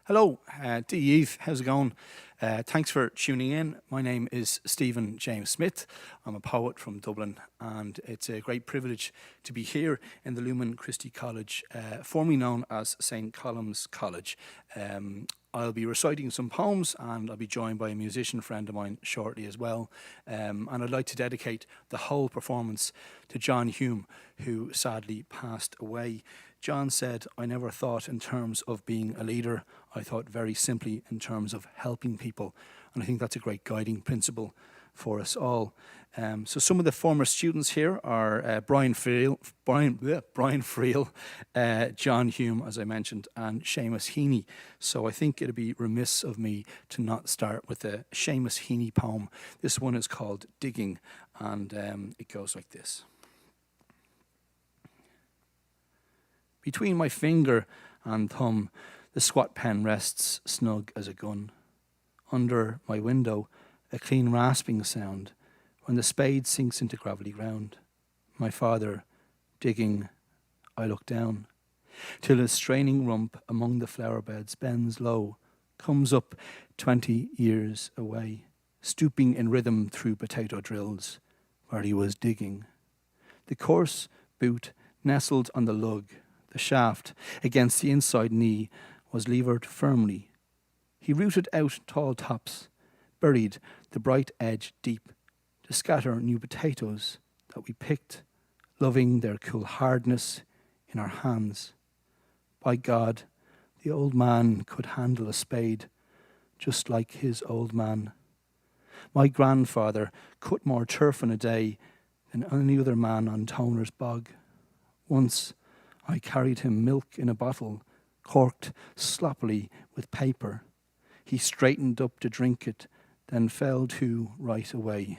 Hello, Eve, how's it going? Thanks for tuning in. My name is Stephen James Smith. I'm a poet from Dublin, and it's a great privilege to be here in the Lumen Christi College, formerly known as St. Colum's College. I'll be reciting some poems, and I'll be joined by a musician friend of mine shortly as well. And I'd like to dedicate the whole performance to John Hume, who sadly passed away. John said, "I never thought in terms of being a leader. I thought very simply in terms of helping people." And I think that's a great guiding principle for us all. So some of the former students here are Brian Friel, John Hume, as I mentioned, and Seamus Heaney. So I think it'd be remiss of me to not start with a Seamus Heaney poem. This one is called Digging, and it goes like this. Between my finger and thumb, the squat pen rests snug as a gun. Under my window, a clean rasping sound when the spade sinks into gravelly ground. My father, digging, I look down, till his straining rump among the flower beds bends low, comes up 20 years away, stooping in rhythm through potato drills, where he was digging. The coarse boot nestled on the lug. The shaft against the inside knee was levered firmly. He rooted out tall tops, buried the bright edge deep to scatter new potatoes that we picked, loving their cool hardness in our hands. By God, the old man could handle a spade, just like his old man. My grandfather cut more turf in a day than any other man on Toner's bog. Once I carried him milk in a bottle, corked sloppily with paper. He straightened up to drink it, then fell to right away,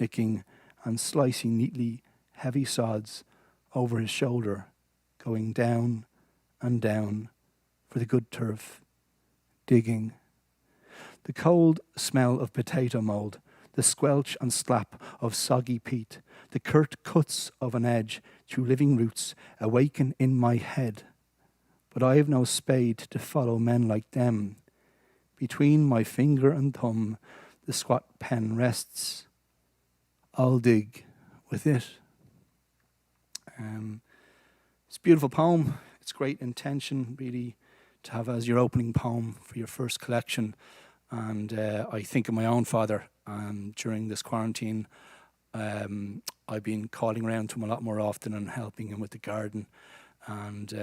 nicking and slicing neatly heavy sods over his shoulder, going down and down for the good turf, digging. The cold smell of potato mould, the squelch and slap of soggy peat, the curt cuts of an edge through living roots awaken in my head. But I have no spade to follow men like them. Between my finger and thumb, the squat pen rests. I'll dig with it. It's a beautiful poem. It's great intention, really, to have as your opening poem for your first collection. And I think of my own father. During this quarantine, I've been calling around to him a lot more often and helping him with the garden. And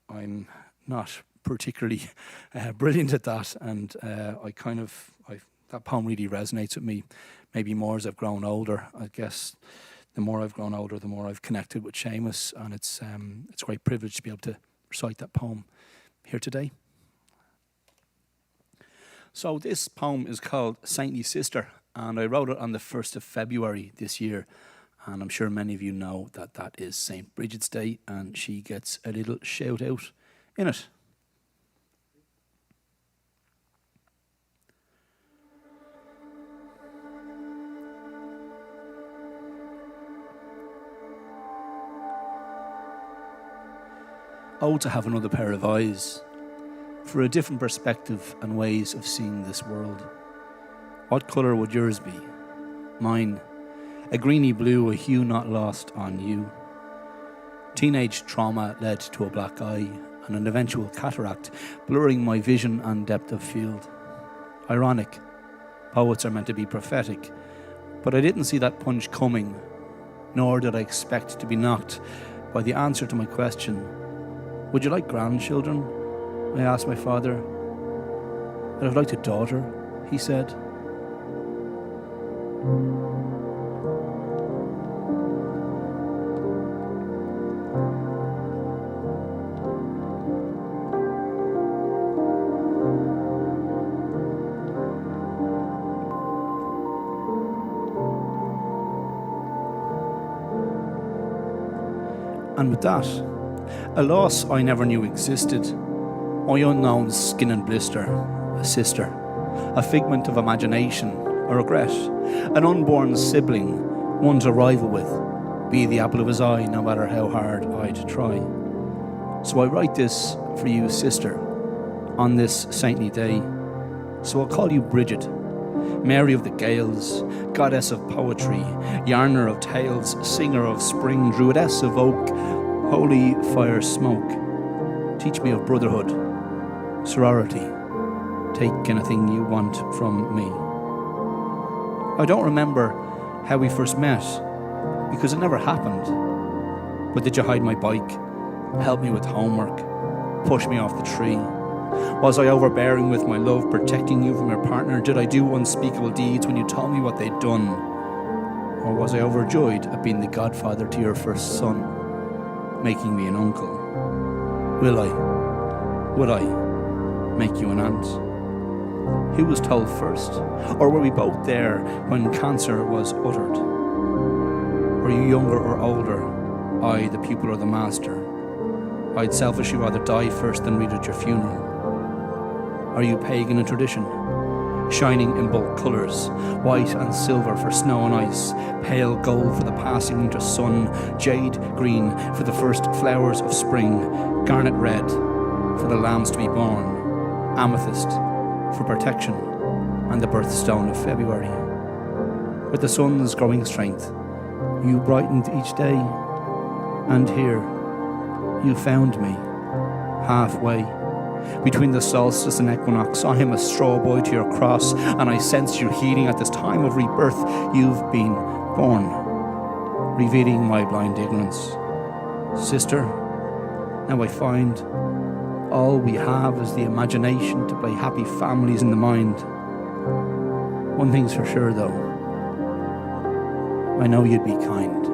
I'm not particularly brilliant at that. And that poem really resonates with me, maybe more as I've grown older. I guess the more I've grown older, the more I've connected with Seamus. And it's a great privilege to be able to recite that poem here today. So this poem is called Saintly Sister, and I wrote it on the 1st of February this year, and I'm sure many of you know that that is St. Bridget's Day, and she gets a little shout out in it. Oh, to have another pair of eyes, for a different perspective and ways of seeing this world. What colour would yours be? Mine, a greeny blue, a hue not lost on you. Teenage trauma led to a black eye and an eventual cataract, blurring my vision and depth of field. Ironic, poets are meant to be prophetic, but I didn't see that punch coming, nor did I expect to be knocked by the answer to my question. Would you like grandchildren? I asked my father. I'd have liked a daughter, he said. And with that, a loss I never knew existed. My unknown skin and blister, a sister, a figment of imagination, a regret, an unborn sibling, one to rival with, be the apple of his eye no matter how hard I'd try. So I write this for you, sister, on this saintly day. So I'll call you Bridget, Mary of the Gales, goddess of poetry, yarner of tales, singer of spring, druidess of oak, holy fire smoke. Teach me of brotherhood, sorority. Take anything you want from me. I don't remember how we first met, because it never happened. But did you hide my bike, help me with homework, push me off the tree? Was I overbearing with my love, protecting you from your partner? Did I do unspeakable deeds when you told me what they'd done? Or was I overjoyed at being the godfather to your first son, making me an uncle? Would I make you an aunt? Who was told first? Or were we both there when cancer was uttered? Were you younger or older? I, the pupil or the master? I'd selfishly rather die first than read at your funeral. Are you pagan in tradition? Shining in both colours, white and silver for snow and ice, pale gold for the passing winter sun, jade green for the first flowers of spring, garnet red for the lambs to be born, amethyst for protection, and the birthstone of February. With the sun's growing strength, you brightened each day, and here you found me, halfway. Between the solstice and equinox, I am a straw boy to your cross, and I sense your healing at this time of rebirth. You've been born, revealing my blind ignorance. Sister, now I find all we have is the imagination to play happy families in the mind. One thing's for sure, though. I know you'd be kind.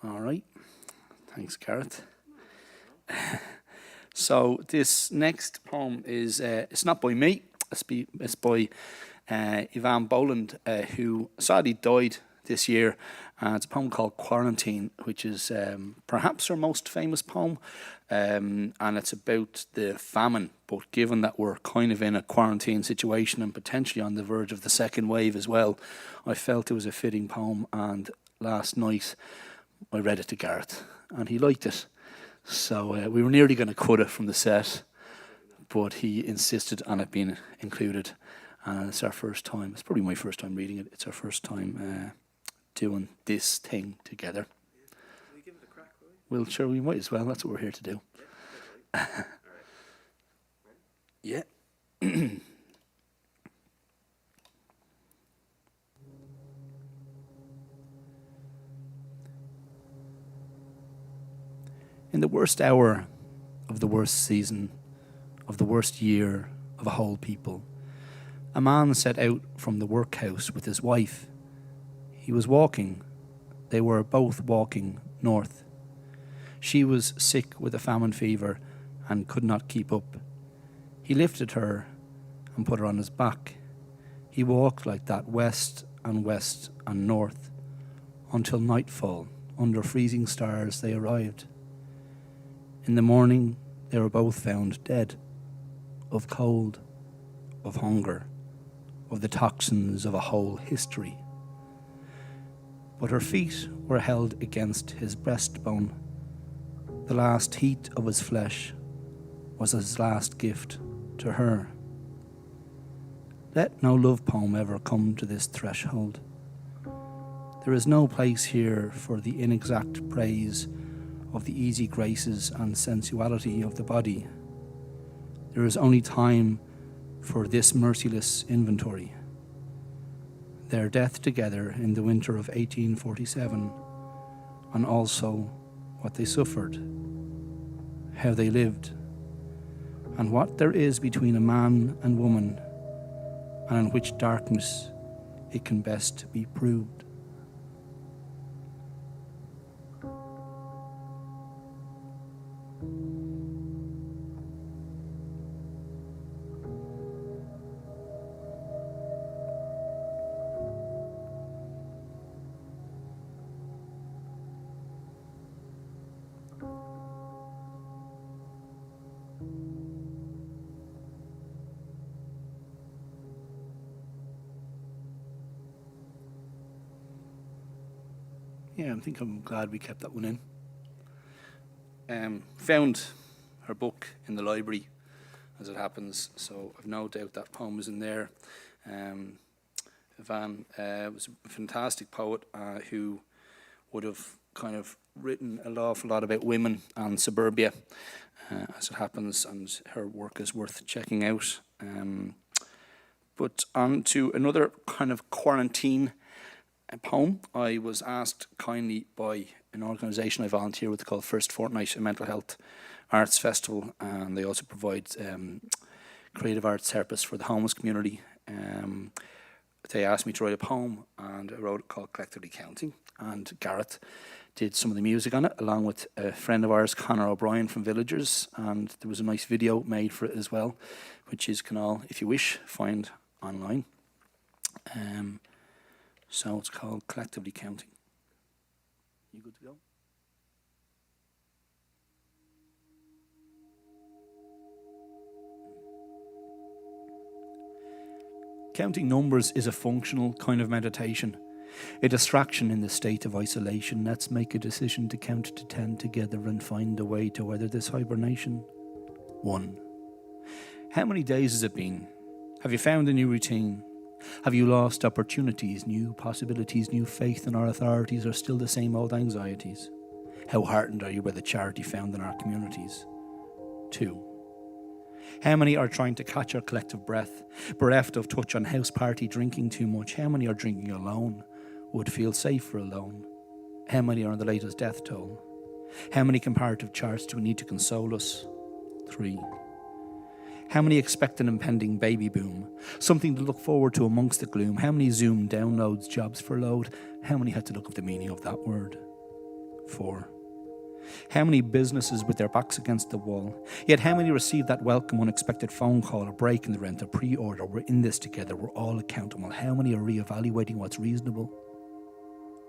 All right. Thanks, Gareth. So this next poem is, it's not by me, it's by Ivan Boland, who sadly died this year. It's a poem called Quarantine, which is perhaps her most famous poem, and it's about the famine. But given that we're kind of in a quarantine situation and potentially on the verge of the second wave as well, I felt it was a fitting poem, and last night I read it to Gareth, and he liked it. So we were nearly going to cut it from the set, but he insisted on it being included. And it's our first time. It's probably my first time reading it. It's our first time doing this thing together. Will you give it a crack, will you? Well, sure, we might as well. That's what we're here to do. Yeah, all right. Yeah. In the worst hour of the worst season, of the worst year of a whole people, a man set out from the workhouse with his wife. He was walking. They were both walking north. She was sick with a famine fever and could not keep up. He lifted her and put her on his back. He walked like that west and north until nightfall. Under freezing stars they arrived. In the morning, they were both found dead, of cold, of hunger, of the toxins of a whole history. But her feet were held against his breastbone. The last heat of his flesh was his last gift to her. Let no love poem ever come to this threshold. There is no place here for the inexact praise of the easy graces and sensuality of the body. There is only time for this merciless inventory. Their death together in the winter of 1847, and also what they suffered, how they lived, and what there is between a man and woman, and in which darkness it can best be proved. I think I'm glad we kept that one in. Found her book in the library, as it happens, so I've no doubt that poem is in there. Van was a fantastic poet who would have kind of written an awful lot about women and suburbia, as it happens, and her work is worth checking out. But on to another kind of quarantine poem. I was asked kindly by an organisation I volunteer with called First Fortnight, a mental health arts festival, and they also provide creative arts therapists for the homeless community. They asked me to write a poem, and I wrote it called Collectively Counting, and Gareth did some of the music on it, along with a friend of ours, Conor O'Brien from Villagers, and there was a nice video made for it as well, which you can all, if you wish, find online. So it's called Collectively Counting. You good to go? Counting numbers is a functional kind of meditation, a distraction in the state of isolation. Let's make a decision to count to 10 together and find a way to weather this hibernation. 1. How many days has it been? Have you found a new routine? Have you lost opportunities, new possibilities, new faith in our authorities, or still the same old anxieties? How heartened are you by the charity found in our communities? 2. How many are trying to catch our collective breath, bereft of touch on house party, drinking too much? How many are drinking alone, would feel safer alone? How many are on the latest death toll? How many comparative charts do we need to console us? 3. How many expect an impending baby boom, something to look forward to amongst the gloom? How many Zoom downloads, jobs for load? How many had to look up the meaning of that word? 4. How many businesses with their backs against the wall? Yet how many received that welcome unexpected phone call, a break in the rent, a pre-order? We're in this together, we're all accountable. How many are re-evaluating what's reasonable?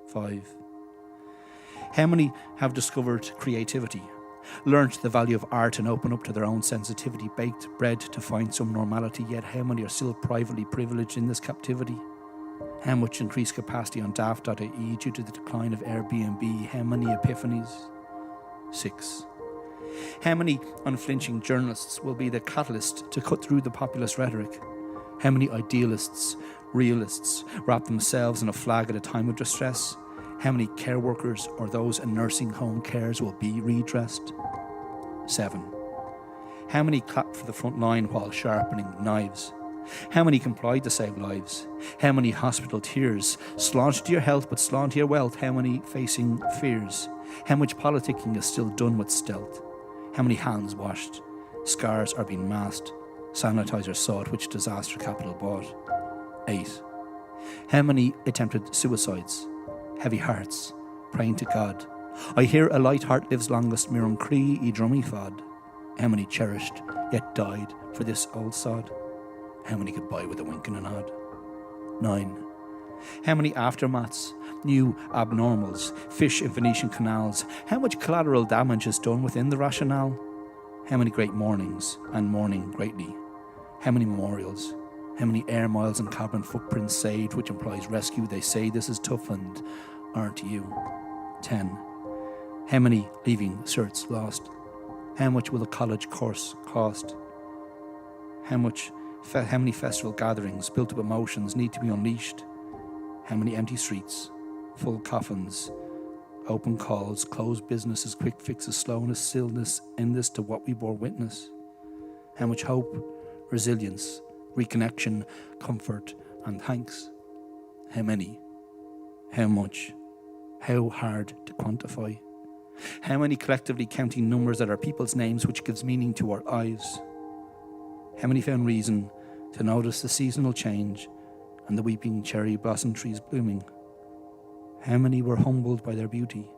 5. How many have discovered creativity, learnt the value of art and open up to their own sensitivity, baked bread to find some normality? Yet how many are still privately privileged in this captivity? How much increased capacity on daft.ie due to the decline of Airbnb? How many epiphanies? 6. How many unflinching journalists will be the catalyst to cut through the populist rhetoric? How many idealists, realists wrap themselves in a flag at a time of distress? How many care workers or those in nursing home cares will be redressed? 7. How many clap for the front line while sharpening knives? How many complied to save lives? How many hospital tears? Slant to your health but slant to your wealth. How many facing fears? How much politicking is still done with stealth? How many hands washed? Scars are being masked. Sanitizer sought, which disaster capital bought? 8. How many attempted suicides? Heavy hearts, praying to God. I hear a light heart lives longest, Mirum Cree I drummy fod. How many cherished, yet died for this old sod? How many could buy with a wink and a nod? 9. How many aftermaths, new abnormals, fish in Venetian canals? How much collateral damage is done within the rationale? How many great mornings and mourning greatly? How many memorials? How many air miles and carbon footprints saved, which implies rescue? They say this is tough and aren't you? 10. How many leaving certs lost? How much will a college course cost? How many festival gatherings built up emotions need to be unleashed? How many empty streets, full coffins, open calls, closed businesses, quick fixes, slowness, stillness, endless to what we bore witness? How much hope, resilience, reconnection, comfort, and thanks? How many? How much? How hard to quantify? How many collectively counting numbers that are people's names, which gives meaning to our lives? How many found reason to notice the seasonal change and the weeping cherry blossom trees blooming? How many were humbled by their beauty,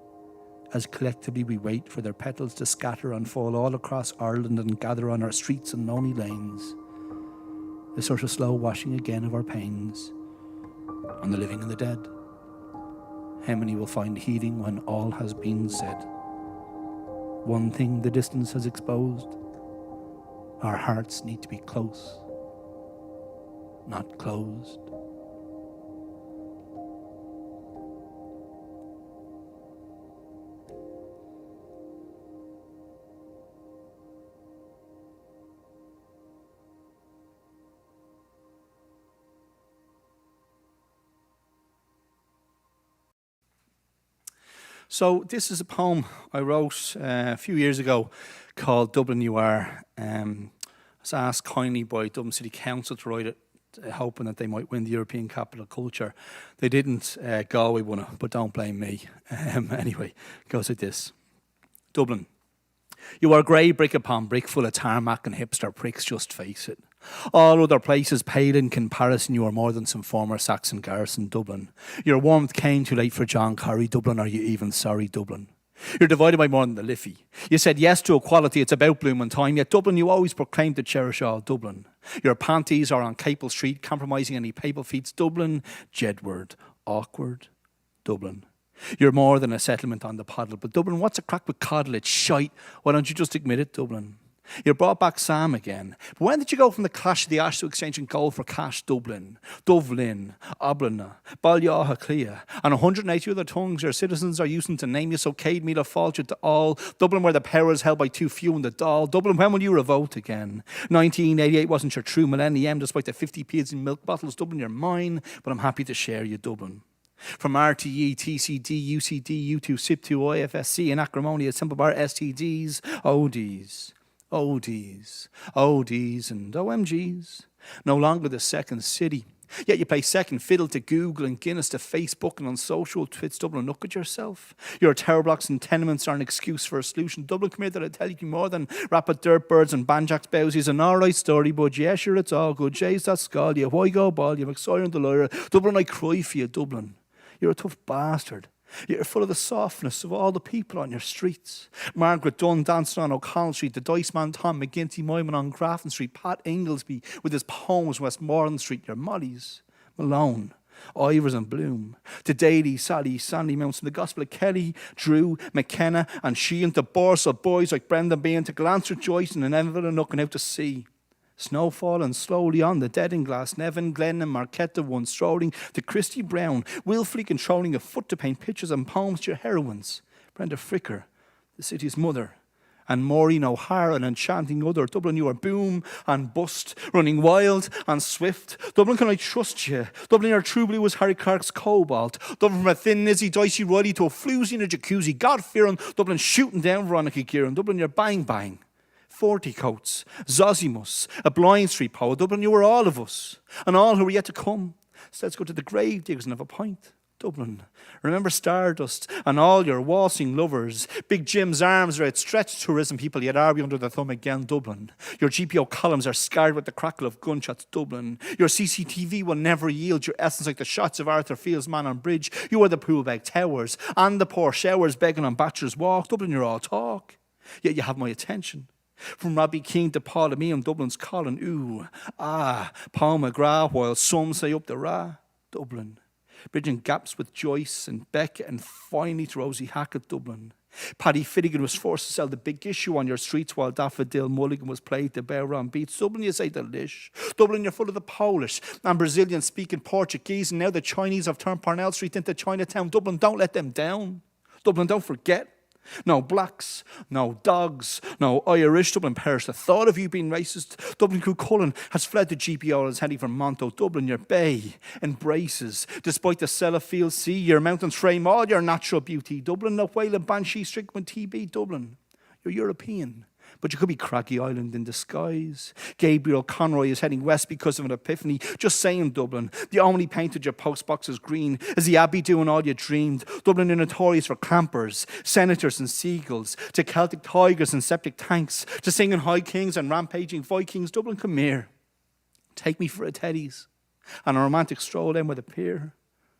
as collectively we wait for their petals to scatter and fall all across Ireland and gather on our streets and lonely lanes? A sort of slow washing again of our pains on the living and the dead. How many will find healing when all has been said? One thing the distance has exposed: our hearts need to be close, not closed. So this is a poem I wrote a few years ago called Dublin You Are. I was asked kindly by Dublin City Council to write it, hoping that they might win the European Capital of Culture. They didn't. Galway won it, but don't blame me. Anyway, it goes like this. Dublin. You are grey brick upon brick full of tarmac and hipster pricks, just face it. All other places pale in comparison, you are more than some former Saxon garrison, Dublin. Your warmth came too late for John Kerry, Dublin. Are you even sorry, Dublin? You're divided by more than the Liffey. You said yes to equality, it's about blooming time, yet Dublin you always proclaimed to cherish all Dublin. Your panties are on Capel Street, compromising any papal feats, Dublin. Jedward, awkward, Dublin. You're more than a settlement on the Poddle, but Dublin, what's a crack with coddle? It's shite. Why don't you just admit it, Dublin? You brought back Sam again. But when did you go from the clash of the Ash to exchanging gold for cash? Dublin, Dublin, Oblina, Balyaha Clia, and 180 other tongues your citizens are using to name you, so Cade Mila fault you to all. Dublin, where the power is held by too few in the doll. Dublin, when will you revolt again? 1988 wasn't your true millennium, despite the 50p's in milk bottles. Dublin, you're mine, but I'm happy to share you, Dublin. From RTE, TCD, UCD, U2, SIP2, IFSC, and acrimony, a simple bar, STDs, ODs, ODs, ODs, and OMGs. No longer the second city. Yet you play second fiddle to Google and Guinness to Facebook and on social twits. Dublin, look at yourself. Your tower blocks and tenements are an excuse for a solution. Dublin, come here that I tell you more than rapid dirt birds and banjacks bowsies. An alright story, but yeah, sure, it's all good. Jay's that skull, you why go ball, you McSawyer and the lawyer. Dublin, I cry for you, Dublin. You're a tough bastard. You're full of the softness of all the people on your streets. Margaret Dunn dancing on O'Connell Street, the Dice Man Tom McGinty miming on Grafton Street, Pat Inglesby with his poems Westmoreland Street, your Mollies, Malone, Ivers and Bloom, to Daly, Sally, Sandy Mounts, from the Gospel of Kelly, Drew, McKenna, and Sheehan, to Borsal boys like Brendan Bean, to Glancer Joyce and Enville and looking out to sea. Snow falling slowly on the dead in glass, Nevin, Glenn and Marquette, one strolling to Christi Brown, willfully controlling a foot to paint pictures and poems to your heroines. Brenda Fricker, the city's mother, and Maureen O'Hara, an enchanting other. Dublin, you are boom and bust, running wild and swift. Dublin, can I trust you? Dublin, your true blue was Harry Clark's cobalt. Dublin, from a thin Nizzy Dicey Riley to a floozy in a jacuzzi. God-fearing Dublin, shooting down Veronica Kieran. Dublin, your bang bang. 40 coats, Zosimus, a blind street poet. Dublin, you were all of us, and all who are yet to come. So let's go to the grave diggers and have a pint. Dublin, remember Stardust and all your waltzing lovers. Big Jim's arms are outstretched tourism people, yet are we under the thumb again, Dublin. Your GPO columns are scarred with the crackle of gunshots, Dublin. Your CCTV will never yield your essence like the shots of Arthur Field's Man on Bridge. You are the poolbag towers and the poor showers begging on Bachelor's Walk. Dublin, you're all talk, yet you have my attention. From Robbie Keane to Paul Meehan, Dublin's calling, ooh, ah, Paul McGrath, while some say up the Ra, Dublin. Bridging gaps with Joyce and Beckett and finally to Rosie Hackett, Dublin. Paddy Finnegan was forced to sell the big issue on your streets while Daffodil Mulligan was played to bear on beats. Dublin, you say delish. Dublin, you're full of the Polish and Brazilian speaking Portuguese, and now the Chinese have turned Parnell Street into Chinatown. Dublin, don't let them down. Dublin, don't forget. No blacks, no dogs, no Irish. Dublin perish the thought of you being racist. Dublin Cuchulainn has fled to GPO and is heading for Monto. Dublin, your bay embraces, despite the Sellafield Sea, your mountains frame all your natural beauty. Dublin, no whale and banshee stricken with TB. Dublin, you're European, but you could be Craggy Island in disguise. Gabriel Conroy is heading west because of an epiphany. Just saying, Dublin, the only painted your post boxes green. Is the Abbey doing all you dreamed? Dublin, you're notorious for campers, senators and seagulls, to Celtic tigers and septic tanks, to singing high kings and rampaging Vikings. Dublin, come here. Take me for a Teddy's and a romantic stroll down by the pier.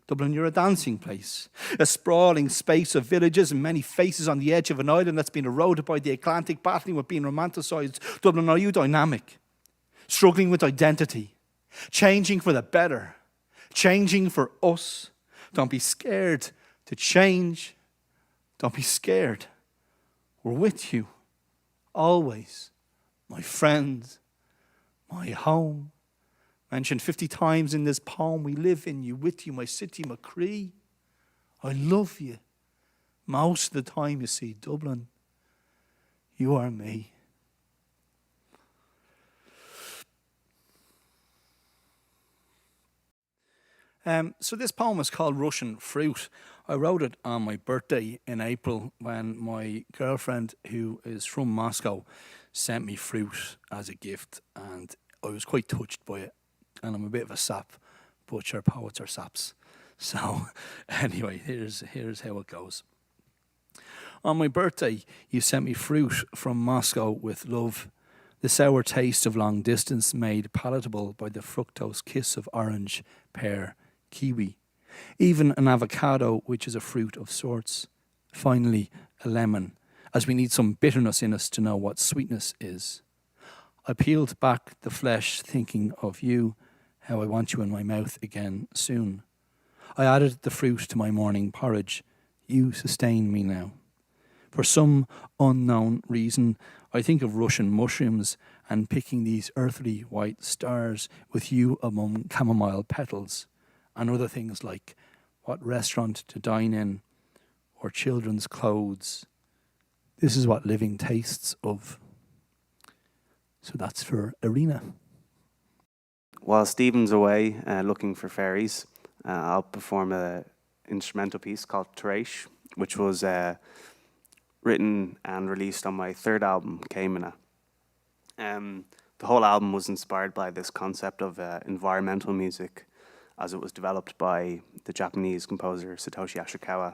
Dublin, you're a dancing place, a sprawling space of villages and many faces on the edge of an island that's been eroded by the Atlantic, battling with being romanticised. Dublin, are you dynamic, struggling with identity, changing for the better, changing for us? Don't be scared to change. Don't be scared. We're with you, always, my friends, my home. Mentioned 50 times in this poem, we live in you, with you, my city, my Cree. I love you. Most of the time, you see, Dublin, you are me. So this poem is called Russian Fruit. I wrote it on my birthday in April when my girlfriend, who is from Moscow, sent me fruit as a gift, and I was quite touched by it. And I'm a bit of a sap, but your poets are saps. So, anyway, here's how it goes. On my birthday, you sent me fruit from Moscow with love, the sour taste of long distance made palatable by the fructose kiss of orange, pear, kiwi. Even an avocado, which is a fruit of sorts. Finally, a lemon, as we need some bitterness in us to know what sweetness is. I peeled back the flesh, thinking of you, how I want you in my mouth again soon. I added the fruit to my morning porridge. You sustain me now. For some unknown reason, I think of Russian mushrooms and picking these earthly white stars with you among chamomile petals, and other things like what restaurant to dine in or children's clothes. This is what living tastes of. So that's for Irina. While Stephen's away looking for fairies, I'll perform an instrumental piece called Teresh, which was written and released on my third album, Kaimana. The whole album was inspired by this concept of environmental music as it was developed by the Japanese composer Satoshi Ashikawa.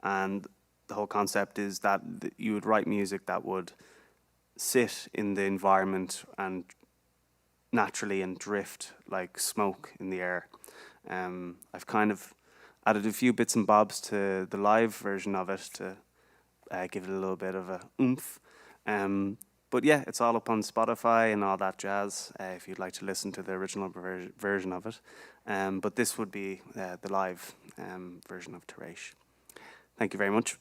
And the whole concept is that you would write music that would sit in the environment and naturally and drift like smoke in the air. I've kind of added a few bits and bobs to the live version of it to give it a little bit of a oomph. But yeah, it's all up on Spotify and all that jazz if you'd like to listen to the original version of it. But this would be the live version of Teresh. Thank you very much.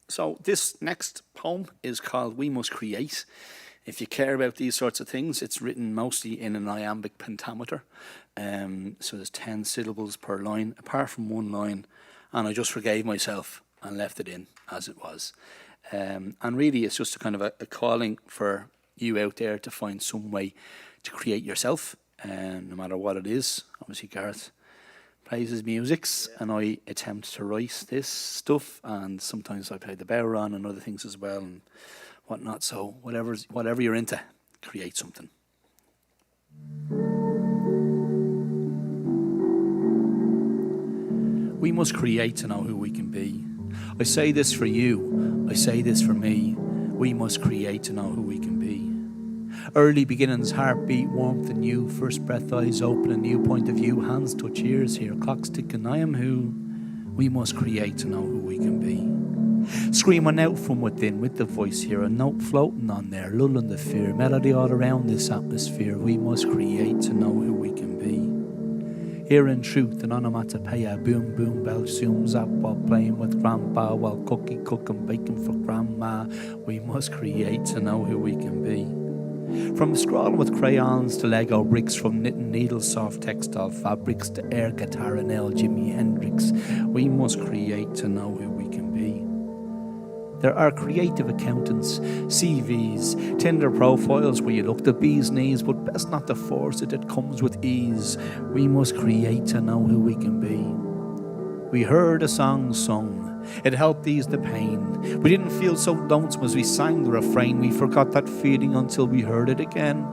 So this next poem is called We Must Create. If you care about these sorts of things, it's written mostly in an iambic pentameter. So there's 10 syllables per line, apart from one line. And I just forgave myself and left it in as it was. And really, it's just a kind of a calling for you out there to find some way to create yourself, no matter what it is. Obviously, Gareth plays his musics, and I attempt to write this stuff, and sometimes I play the bodhrán and other things as well and whatnot. So whatever you're into, create something. We must create to know who we can be. I say this for you, I say this for me. We must create to know who we can be. Early beginnings, heartbeat, warmth and you. First breath, eyes open, a new point of view. Hands touch ears, hear clocks ticking, I am who. We must create to know who we can be. Screaming out from within with the voice here, a note floating on there, lulling the fear. Melody all around this atmosphere. We must create to know who we can be. Hearing truth and onomatopoeia, boom, boom, belch, zooms up while playing with grandpa, while cooking bacon for grandma. We must create to know who we can be. From scrawling with crayons to Lego bricks, from knitting needles, soft textile fabrics to air guitar and L. Jimi Hendrix, we must create to know who we can be. There are creative accountants, CVs, Tinder profiles where you look the bee's knees, but best not to force it, it comes with ease. We must create to know who we can be. We heard a song sung, it helped ease the pain. We didn't feel so lonesome as we sang the refrain. We forgot that feeling until we heard it again.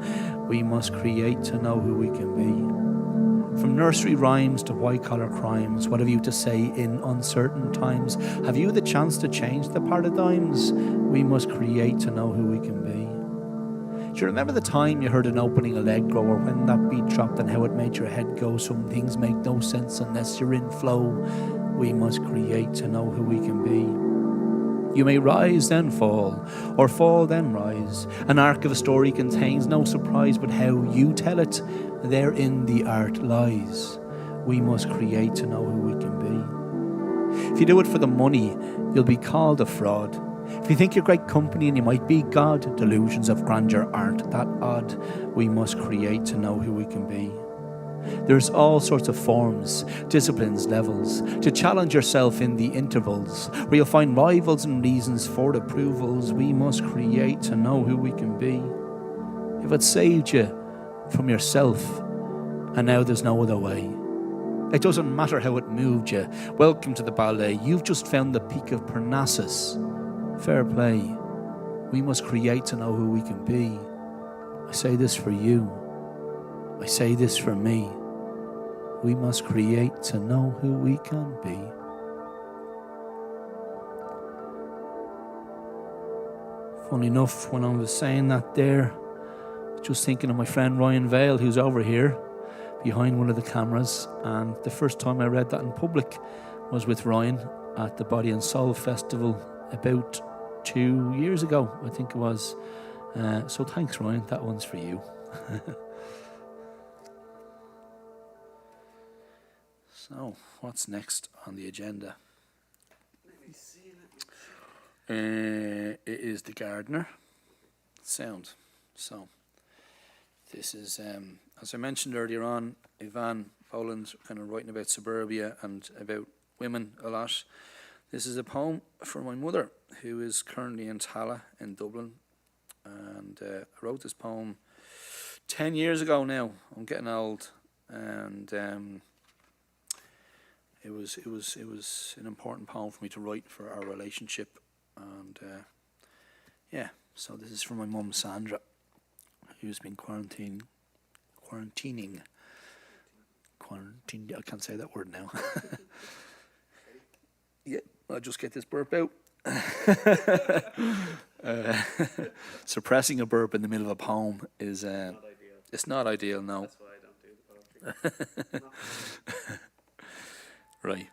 We must create to know who we can be. From nursery rhymes to white-collar crimes, what have you to say in uncertain times? Have you the chance to change the paradigms? We must create to know who we can be. Do you remember the time you heard an opening allegro, or when that beat dropped and how it made your head go? Some things make no sense unless you're in flow. We must create to know who we can be. You may rise then fall, or fall then rise. An arc of a story contains no surprise, but how you tell it, therein the art lies. We must create to know who we can be. If you do it for the money, you'll be called a fraud. If you think you're great company and you might be God, delusions of grandeur aren't that odd. We must create to know who we can be. There's all sorts of forms, disciplines, levels, to challenge yourself in the intervals, where you'll find rivals and reasons for approvals. We must create to know who we can be. If it saved you from yourself, and now there's no other way, it doesn't matter how it moved you. Welcome to the ballet. You've just found the peak of Parnassus. Fair play. We must create to know who we can be. I say this for you. I say this for me. We must create to know who we can be. Funny enough, when I was saying that there, just thinking of my friend Ryan Vale, who's over here behind one of the cameras. And the first time I read that in public was with Ryan at the Body and Soul Festival about 2 years ago, I think it was. So thanks, Ryan. That one's for you. So, what's next on the agenda? It is The Gardener. Sound. So, this is, as I mentioned earlier on, Ivan Boland's kind of writing about suburbia and about women a lot. This is a poem for my mother, who is currently in Tala in Dublin, and I wrote this poem 10 years ago now. I'm getting old, and it was an important poem for me to write for our relationship, and yeah. So this is from my mum Sandra, who's been quarantined. I can't say that word now. Yeah, I'll just get this burp out. Suppressing a burp in the middle of a poem is Not ideal. it's not ideal, no. That's why I don't do the poetry. Right.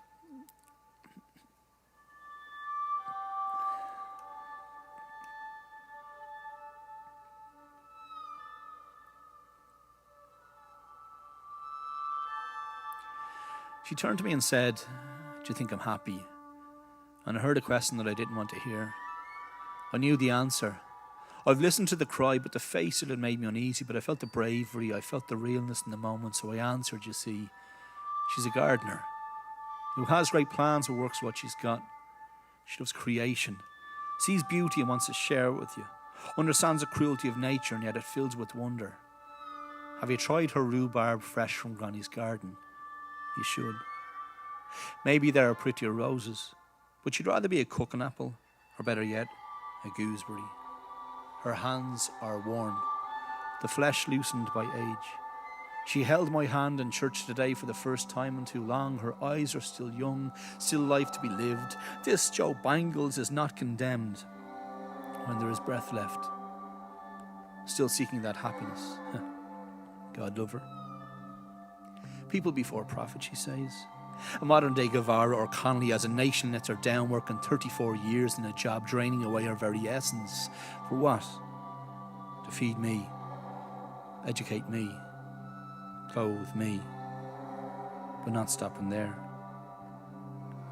She turned to me and said, "Do you think I'm happy?" And I heard a question that I didn't want to hear. I knew the answer. I've listened to the cry, but the face it had made me uneasy, but I felt the bravery, I felt the realness in the moment, so I answered, you see. She's a gardener who has great plans but works what she's got. She loves creation, sees beauty and wants to share it with you, understands the cruelty of nature, and yet it fills with wonder. Have you tried her rhubarb fresh from Granny's garden? You should. Maybe there are prettier roses, but she'd rather be a cooking apple, or better yet, a gooseberry. Her hands are worn, the flesh loosened by age. She held my hand in church today for the first time in too long. Her eyes are still young, still life to be lived. This Joe Bangles is not condemned when there is breath left, still seeking that happiness. God love her. People before profit, she says. A modern-day Guevara or Connolly as a nation lets her down, working 34 years in a job, draining away her very essence. For what? To feed me, educate me, clothe me, but not stopping there.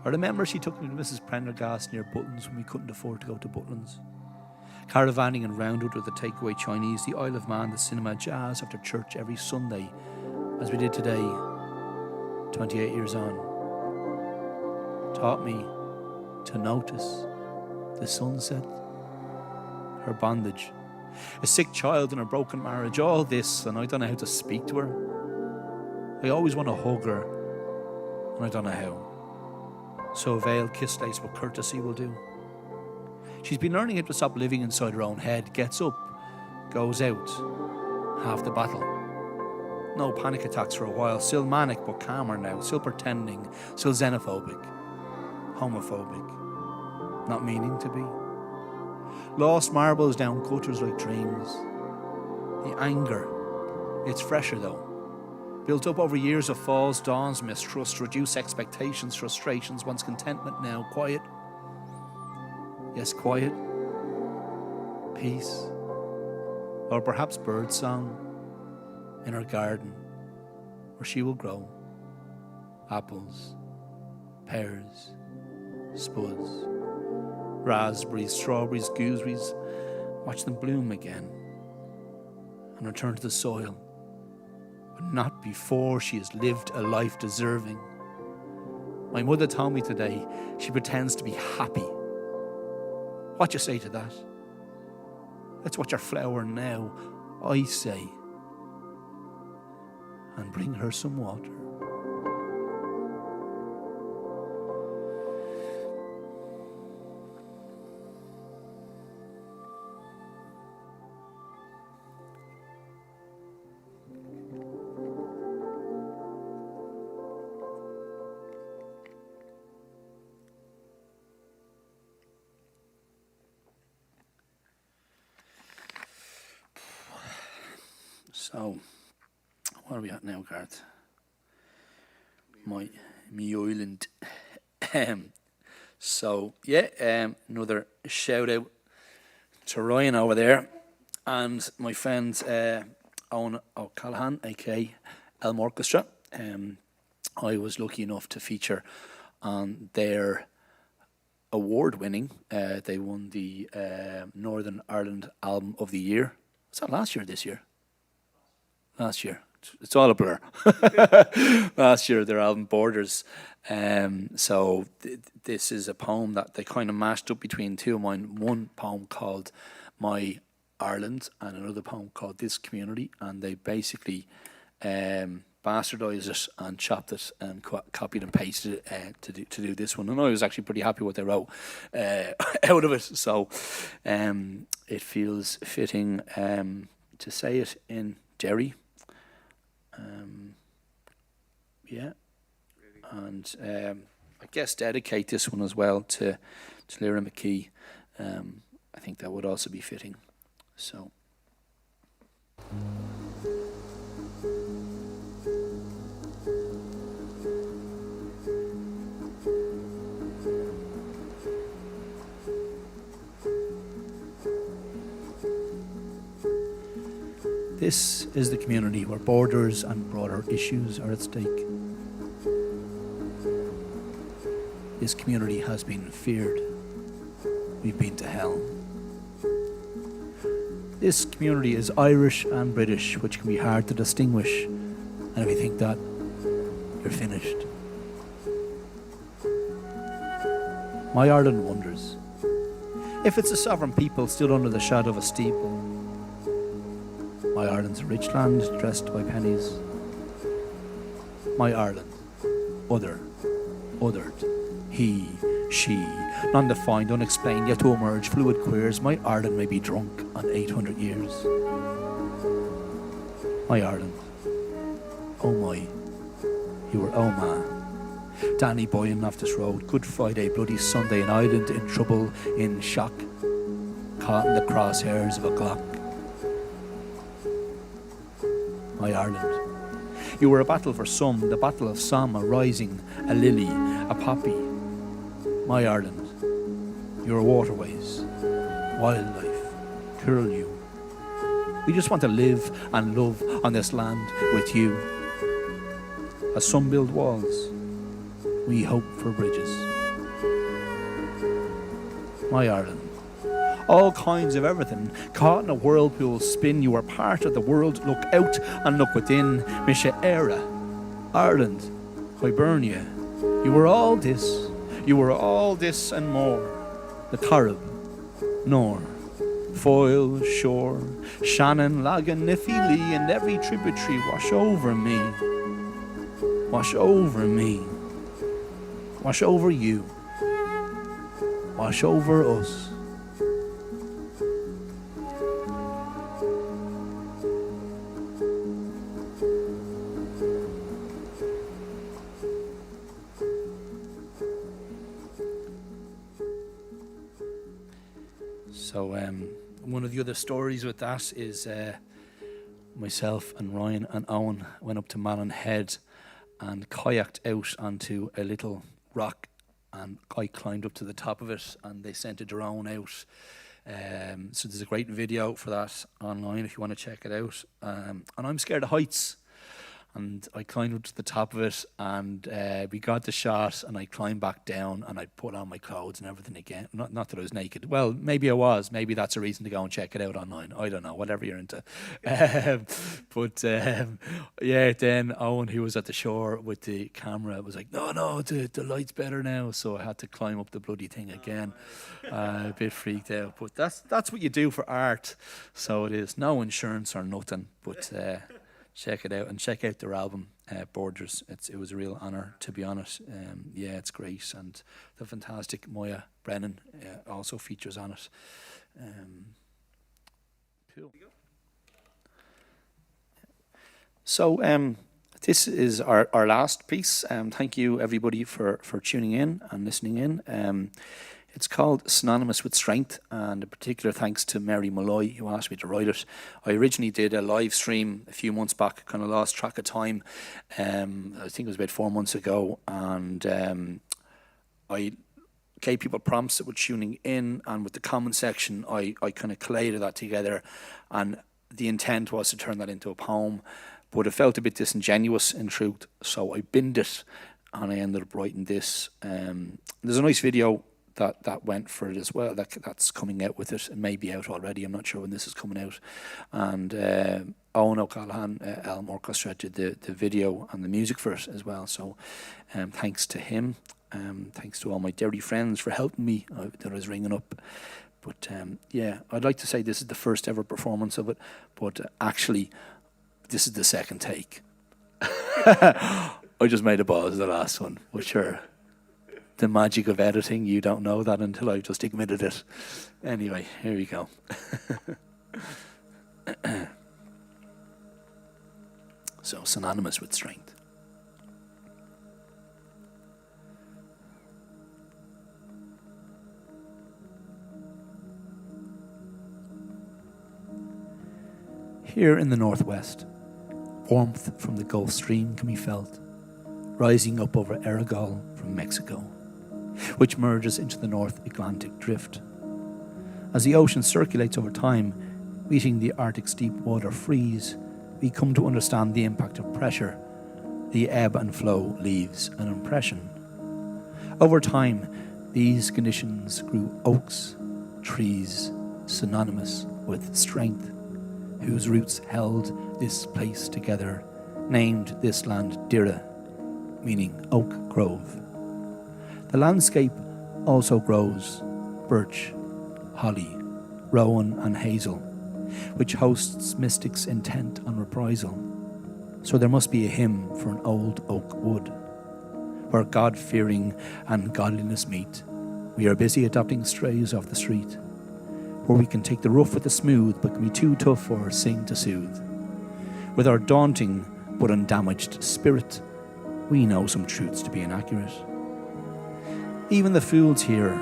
I remember she took me to Mrs. Prendergast near Butlins when we couldn't afford to go to Butlins. Caravanning in Roundwood with the takeaway Chinese, the Isle of Man, the cinema, jazz after church every Sunday, as we did today, 28 years on. Taught me to notice the sunset, her bondage, a sick child in a broken marriage, all this, and I don't know how to speak to her. I always want to hug her, and I don't know how. So a veiled kiss laced with courtesy will do. She's been learning how to stop living inside her own head, gets up, goes out, half the battle. No panic attacks for a while, still manic but calmer now, still pretending, still xenophobic, homophobic, not meaning to be. Lost marbles down gutters like dreams. The anger, it's fresher though. Built up over years of falls, dawns, mistrust, reduced expectations, frustrations, wants contentment now, quiet. Yes, quiet. Peace. Or perhaps birdsong in her garden, where she will grow apples, pears, spuds, raspberries, strawberries, gooseberries. Watch them bloom again and return to the soil, but not before she has lived a life deserving. My mother told me today she pretends to be happy. What you say to that? Let's watch her flower now, I say, and bring her some water. So, where are we at now, Garth? My island. So, yeah, another shout out to Ryan over there and my friend Owen O'Callaghan, aka Elm Orchestra. I was lucky enough to feature on their award-winning. They won the Northern Ireland Album of the Year. Was that last year or this year? Last year. it's all a blur. Last year, their album Borders. So this is a poem that they kind of mashed up between two of mine. One poem called My Ireland and another poem called This Community, and they basically bastardised it and chopped it and copied and pasted it to do this one. And I was actually pretty happy what they wrote out of it. So it feels fitting to say it in Derry. Yeah, and I guess dedicate this one as well to Lyra McKee. I think that would also be fitting. So. This is the community where borders and broader issues are at stake. This community has been feared. We've been to hell. This community is Irish and British, which can be hard to distinguish. And if you think that, you're finished. My Ireland wonders if it's a sovereign people stood under the shadow of a steeple. My Ireland's rich land dressed by pennies. My Ireland, othered, he, she, non-defined, unexplained, yet to emerge, fluid queers. My Ireland may be drunk on 800 years. My Ireland, oh my, you were oh man. Danny Boyan off this road, Good Friday, Bloody Sunday, an Ireland in trouble, in shock, caught in the crosshairs of a Glock. My Ireland, you were a battle for some, the battle of Somme, a rising, a lily, a poppy. My Ireland, your waterways, wildlife, curlew. We just want to live and love on this land with you. As some build walls, we hope for bridges. My Ireland, all kinds of everything, caught in a whirlpool spin. You are part of the world. Look out and look within. Misha Era, Ireland, Hibernia. You were all this. You were all this and more. The Carib, Nor, Foyle, Shore, Shannon, Lagan, Niffy, Lee, and every tributary wash over me. Wash over me. Wash over you. Wash over us. So one of the other stories with that is myself and Ryan and Owen went up to Malin Head and kayaked out onto a little rock, and I climbed up to the top of it and they sent a drone out. So there's a great video for that online if you want to check it out. And I'm scared of heights. And I climbed up to the top of it, and we got the shot, and I climbed back down, and I put on my clothes and everything again. Not that I was naked. Well, maybe I was. Maybe that's a reason to go and check it out online. I don't know, whatever you're into. Yeah, then Owen, who was at the shore with the camera, was like, no, the light's better now. So I had to climb up the bloody thing again. A bit freaked out. But that's what you do for art. So it is. No insurance or nothing, but... check it out and check out their album, Borders. It was a real honour, to be honest. Yeah, it's great. And the fantastic Moya Brennan also features on it. Cool. So this is our last piece. Thank you, everybody, for tuning in and listening in. It's called Synonymous with Strength, and a particular thanks to Mary Malloy, who asked me to write it. I originally did a live stream a few months back, kind of lost track of time. I think it was about 4 months ago, and I gave people prompts that were tuning in, and with the comment section, I kind of collated that together, and the intent was to turn that into a poem, but it felt a bit disingenuous in truth, so I binned it, and I ended up writing this. There's a nice video that went for it as well. That's coming out with it. It may be out already. I'm not sure when this is coming out. And Owen O'Callaghan, Elm Orchestra, did the video and the music for it as well. So thanks to him. Thanks to all my Derry friends for helping me that I was ringing up. But yeah, I'd like to say this is the first ever performance of it, but actually, this is the second take. I just made a ball of the last one, but sure. The magic of editing, you don't know that until I've just admitted it. Anyway, here we go. So, synonymous with strength. Here in the northwest, warmth from the Gulf Stream can be felt, rising up over Aragol from Mexico, which merges into the North Atlantic Drift. As the ocean circulates over time, meeting the Arctic's deep water freeze, we come to understand the impact of pressure. The ebb and flow leaves an impression. Over time, these conditions grew oaks, trees synonymous with strength, whose roots held this place together, named this land Dira, meaning oak grove. The landscape also grows birch, holly, rowan and hazel, which hosts mystics intent on reprisal. So there must be a hymn for an old oak wood, where God-fearing and godliness meet. We are busy adopting strays off the street, where we can take the rough with the smooth, but can be too tough for sing to soothe. With our daunting but undamaged spirit, we know some truths to be inaccurate. Even the fools here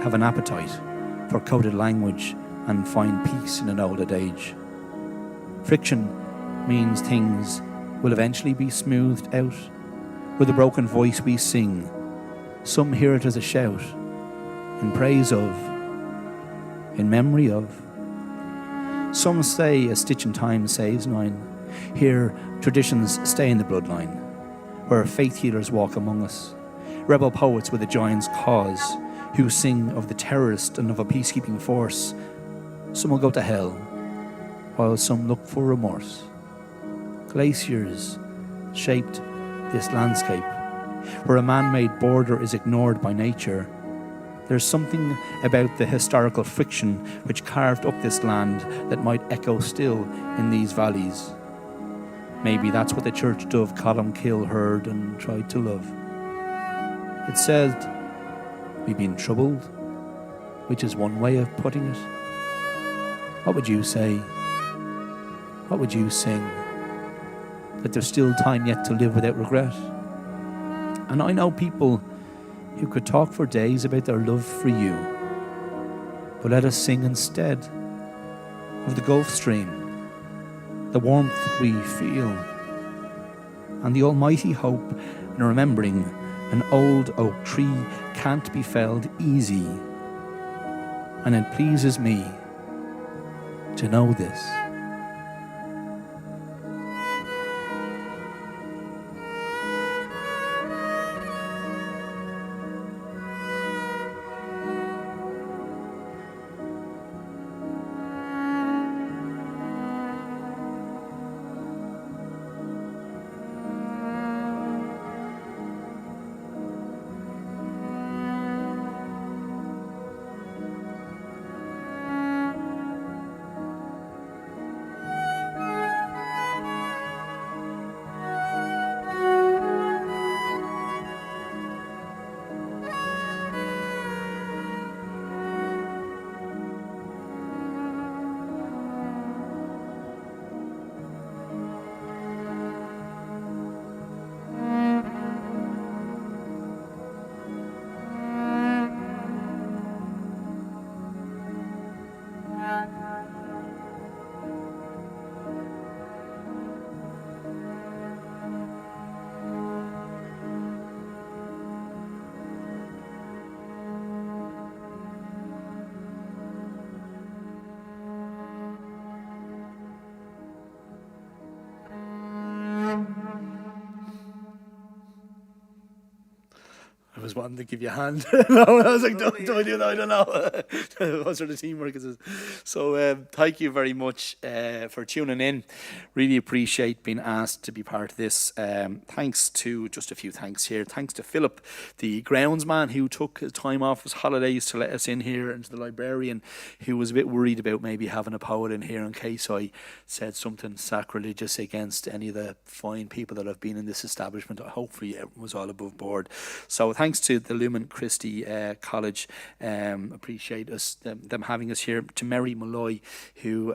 have an appetite for coded language and find peace in an old age. Friction means things will eventually be smoothed out. With a broken voice we sing. Some hear it as a shout, in praise of, in memory of. Some say a stitch in time saves nine. Here, traditions stay in the bloodline, where faith healers walk among us, rebel poets with a giant's cause, who sing of the terrorist and of a peacekeeping force. Some will go to hell, while some look for remorse. Glaciers shaped this landscape, where a man-made border is ignored by nature. There's something about the historical friction which carved up this land that might echo still in these valleys. Maybe that's what the church dove Columkill heard and tried to love. It said, we've been troubled, which is one way of putting it. What would you say? What would you sing? That there's still time yet to live without regret. And I know people who could talk for days about their love for you. But let us sing instead of the Gulf Stream, the warmth we feel, and the almighty hope in remembering an old oak tree can't be felled easy. And it pleases me to know this. was wanting to give you a hand. No, I was like, do I do that? I don't know. What sort of teamwork is this? So thank you very much for tuning in. Really appreciate being asked to be part of this. Thanks to, just a few thanks here. Thanks to Philip, the groundsman, who took time off his holidays to let us in here, and to the librarian, who was a bit worried about maybe having a poet in here in case I said something sacrilegious against any of the fine people that have been in this establishment. Hopefully it was all above board. So thanks to the Lumen Christi College. Appreciate them having us here. To Mary Malloy, who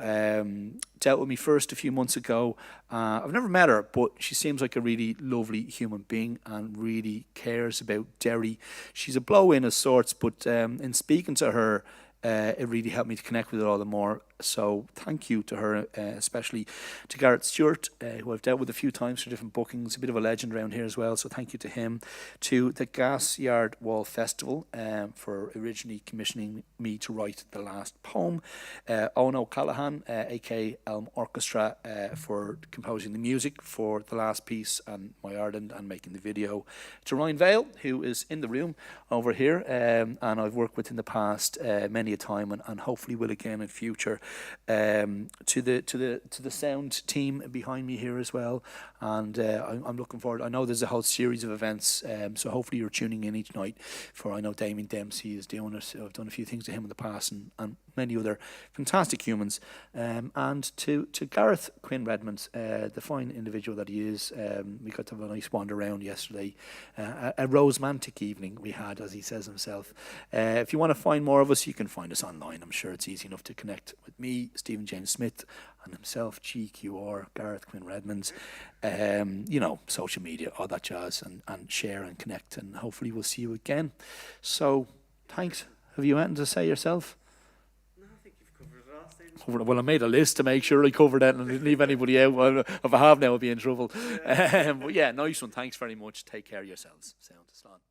dealt with me first a few months ago. I've never met her, but she seems like a really lovely human being and really cares about Derry. She's a blow-in of sorts, but in speaking to her, it really helped me to connect with it all the more. So thank you to her, especially to Garrett Stewart, who I've dealt with a few times for different bookings, a bit of a legend around here as well. So thank you to him. To the Gas Yard Wall Festival for originally commissioning me to write the last poem. Owen O'Callaghan, aka Elm Orchestra, for composing the music for the last piece and My Ireland and making the video. To Ryan Vale, who is in the room over here, and I've worked with in the past many a time, and hopefully will again in future. To the sound team behind me here as well, and I'm looking forward. I know there's a whole series of events, so hopefully you're tuning in each night. For I know Damien Dempsey is doing it. I've done a few things to him in the past, and many other fantastic humans. And to Gareth Quinn Redmond, the fine individual that he is. We got to have a nice wander around yesterday, a romantic evening we had, as he says himself. If you want to find more of us, you can find us online. I'm sure it's easy enough to connect with me, Stephen James Smith, and himself, GQR, Gareth Quinn Redmonds. Social media, all that jazz, and share and connect, and hopefully we'll see you again. So, thanks. Have you anything to say yourself? No, I think you've covered it all, Stephen. Well, I made a list to make sure I covered that and didn't leave anybody out. Well, if I have now, I'll be in trouble. But yeah, nice one. Thanks very much. Take care of yourselves. Sound to slán.